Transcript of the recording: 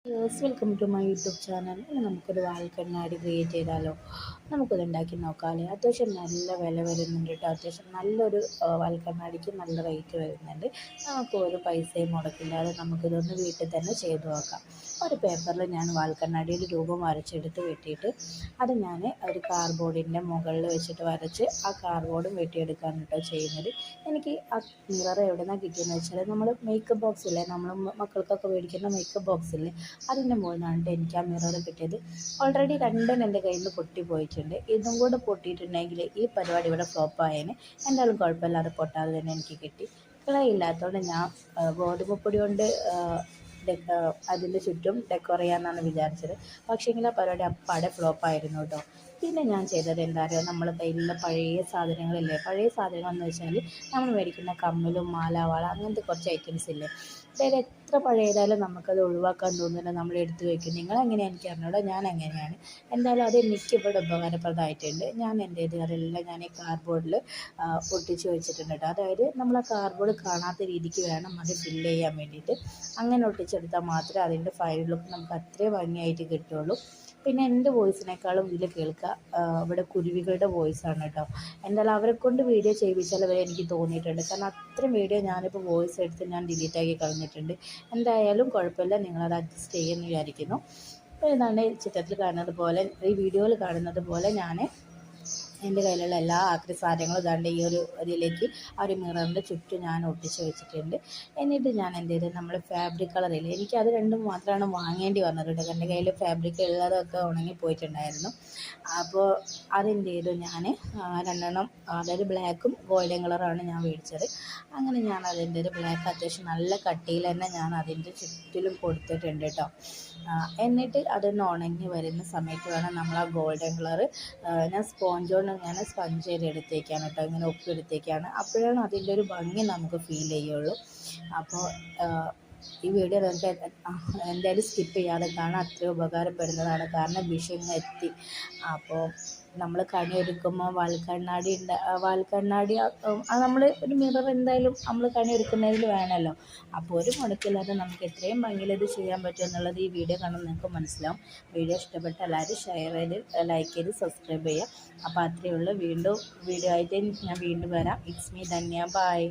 Welcome to my YouTube channel. ഇനി നമുക്കൊരു വാൽ കണ്ണാടി ക്രിയേറ്റ് ചെയ്താലോ? നമുക്കത് ഉണ്ടാക്കി നോക്കാമല്ലേ? അത്യാവശ്യം നല്ല വില വരുന്നുണ്ട് കേട്ടോ. അത്യാവശ്യം നല്ലൊരു വാൽ കണ്ണാടിക്ക് നല്ല റേറ്റ് വരുന്നുണ്ട്. നമുക്ക് ഒരു പൈസയും മുടക്കില്ലാതെ നമുക്കിതൊന്ന് വീട്ടിൽ തന്നെ ചെയ്തു നോക്കാം. ഒരു പേപ്പറിൽ ഞാൻ വാൽ കണ്ണാടിയുടെ രൂപം വരച്ചെടുത്ത് വെട്ടിയിട്ട് അത് ഞാൻ ഒരു കാർഡ്ബോർഡിൻ്റെ മുകളിൽ വെച്ചിട്ട് വരച്ച് ആ കാർഡ്ബോർഡും വെട്ടിയെടുക്കാൻ കേട്ടോ ചെയ്യുന്നത്. എനിക്ക് ആ മിറർ എവിടെ നിന്നാണ് കിട്ടിയെന്ന് വെച്ചാൽ നമ്മൾ മേക്കപ്പ് ബോക്സ് ഇല്ലേ, നമ്മൾ മക്കൾക്കൊക്കെ മേടിക്കുന്ന മേക്കപ്പ് ബോക്സ് ഇല്ലേ, അതിൻ്റെ മുകളിൽ നിന്നാണ് എനിക്ക് ആ മിറർ കിട്ടിയത്. ഓൾറെഡി രണ്ടും എൻ്റെ കയ്യിൽ നിന്ന് പൊട്ടിപ്പോയിട്ടുണ്ട്. ഇതും കൂടെ പൊട്ടിയിട്ടുണ്ടെങ്കിൽ ഈ പരിപാടി ഇവിടെ ഫ്ലോപ്പായേനെ. എന്തായാലും കുഴപ്പമില്ലാതെ പൊട്ടാതെ തന്നെ എനിക്ക് കിട്ടി. ക്ലേ ഇല്ലാത്തതുകൊണ്ട് ഞാൻ ഗോതമ്പ് കൊണ്ട് അതിൻ്റെ ചുറ്റും ഡെക്കോർ ചെയ്യാമെന്നാണ് വിചാരിച്ചത്. പക്ഷേങ്കിൽ ആ പരിപാടി അപ്പാടെ ഫ്ലോപ്പായിരുന്നു കേട്ടോ. പിന്നെ ഞാൻ ചെയ്തത് എന്താ പറയുക, നമ്മളെ കയ്യിലുള്ള പഴയ സാധനങ്ങളില്ലേ, പഴയ സാധനങ്ങളെന്ന് വെച്ചാൽ നമ്മൾ മേടിക്കുന്ന കമ്മലും മാല വള അങ്ങനത്തെ കുറച്ച് ഐറ്റംസ് ഇല്ലേ, അതായത് എത്ര പഴയതായാലും നമുക്കത് ഒഴിവാക്കാൻ തോന്നുന്നില്ല, നമ്മൾ എടുത്ത് വയ്ക്കും. നിങ്ങളെങ്ങനെയാണ് എനിക്ക് അറിഞ്ഞൂടാ, ഞാൻ അങ്ങനെയാണ്. എന്തായാലും അത് എനിക്ക് ഇവിടെ ഉപകാരപ്രദമായിട്ടുണ്ട്. ഞാൻ എന്ത് ചെയ്ത് അതെല്ലാം ഞാൻ ഈ കാർഡ്ബോർഡിൽ ഒട്ടിച്ച് വെച്ചിട്ടുണ്ട് കേട്ടോ. അതായത് നമ്മൾ ആ കാർഡ്ബോർഡ് കാണാത്ത രീതിക്ക് വേണം അത് ഫില്ല് ചെയ്യാൻ വേണ്ടിയിട്ട്. അങ്ങനെ ഒട്ടിച്ചെടുത്താൽ മാത്രമേ അതിൻ്റെ ഫയൽ ലുക്ക് നമുക്ക് അത്രയും ഭംഗിയായിട്ട് കിട്ടുള്ളൂ. പിന്നെ എൻ്റെ വോയിസിനേക്കാളും ഇതിൽ കേൾക്കുക ഇവിടെ കുരുവികളുടെ വോയിസാണ് കേട്ടോ. എന്തായാലും അവരെ കൊണ്ട് വീഡിയോ ചെയ്യിപ്പിച്ചാൽ വരെ എനിക്ക് തോന്നിയിട്ടുണ്ട്. കാരണം അത്രയും വീഡിയോ ഞാനിപ്പോൾ വോയിസ് എടുത്ത് ഞാൻ ഡിലീറ്റാക്കി കളഞ്ഞിട്ടുണ്ട്. എന്തായാലും കുഴപ്പമില്ല, നിങ്ങളത് അഡ്ജസ്റ്റ് ചെയ്യുമെന്ന് വിചാരിക്കുന്നു. അപ്പോൾ ഇതാണ് ചിത്രത്തിൽ കാണുന്നത് പോലെ, ഈ വീഡിയോയിൽ കാണുന്നത് പോലെ ഞാൻ എൻ്റെ കയ്യിലുള്ള എല്ലാ ആക്രി സാധനങ്ങളും ഇതാണ്ട് ഈ ഒരു ഇതിലേക്ക് ആ ഒരു മിററിൻ്റെ ചുറ്റും ഞാൻ ഒട്ടിച്ച് വെച്ചിട്ടുണ്ട്. എന്നിട്ട് ഞാൻ എന്ത് ചെയ്തു, നമ്മൾ ഫാബ്രിക് കളറില്ല, എനിക്ക് അത് രണ്ടും മാത്രമാണ് വാങ്ങേണ്ടി വന്നത് കേട്ടോ. എൻ്റെ കയ്യിൽ ഫാബ്രിക് ഉള്ളതൊക്കെ ഉണങ്ങിപ്പോയിട്ടുണ്ടായിരുന്നു. അപ്പോൾ അതെന്ത് ചെയ്തു, ഞാൻ രണ്ടെണ്ണം, അതായത് ബ്ലാക്കും ഗോൾഡൻ കളറാണ് ഞാൻ മേടിച്ചത്. അങ്ങനെ ഞാൻ അതിൻ്റെ ഒരു ബ്ലാക്ക് അത്യാവശ്യം നല്ല കട്ടിയിൽ തന്നെ ഞാൻ അതിൻ്റെ ചുറ്റിലും കൊടുത്തിട്ടുണ്ട് കേട്ടോ. എന്നിട്ട് അതൊന്ന് ഉണങ്ങി വരുന്ന സമയത്ത് വേണം നമ്മൾ ആ ഗോൾഡൻ കളറ്, ഞാൻ സ്പോഞ്ച് കൊണ്ട് ഞാൻ സ്പഞ്ച് ചെയ്ത് എടുത്തേക്കാണ് കേട്ടോ, ഇങ്ങനെ ഒപ്പിയെടുത്തേക്കാണ്. അപ്പോഴാണ് അതിൻ്റെ ഒരു ഭംഗി നമുക്ക് ഫീൽ ചെയ്യുള്ളൂ. അപ്പോൾ ഈ വീഡിയോ നിങ്ങൾക്ക് എന്തായാലും സ്കിപ്പ് ചെയ്യാതെ കാണാൻ അത്രയും ഉപകാരപ്പെടുന്നതാണ്. കാരണം വിഷു ഇങ്ങ് എത്തി. അപ്പോൾ നമ്മൾ കണിയൊരുക്കുമ്പോൾ വാൽക്കണ്ണാടി നമ്മൾ ഒരു മിറർ എന്തായാലും നമ്മൾ കണിയൊരുക്കുന്നതിൽ വേണമല്ലോ. അപ്പോൾ ഒരു മുടക്കില്ലാതെ നമുക്ക് എത്രയും ഭംഗിയിൽ ഇത് ചെയ്യാൻ പറ്റും എന്നുള്ളത് ഈ വീഡിയോ കാണുമ്പോൾ നിങ്ങൾക്ക് മനസ്സിലാവും. വീഡിയോ ഇഷ്ടപ്പെട്ട എല്ലാവരും ഷെയർ ചെയ്ത് ലൈക്ക് ചെയ്ത് സബ്സ്ക്രൈബ് ചെയ്യുക. അപ്പോൾ അത്രയേ ഉള്ളൂ. വീണ്ടും വീഡിയോ ആയിട്ട് ഞാൻ വീണ്ടും വരാം. It's me Dhanya. ബൈ.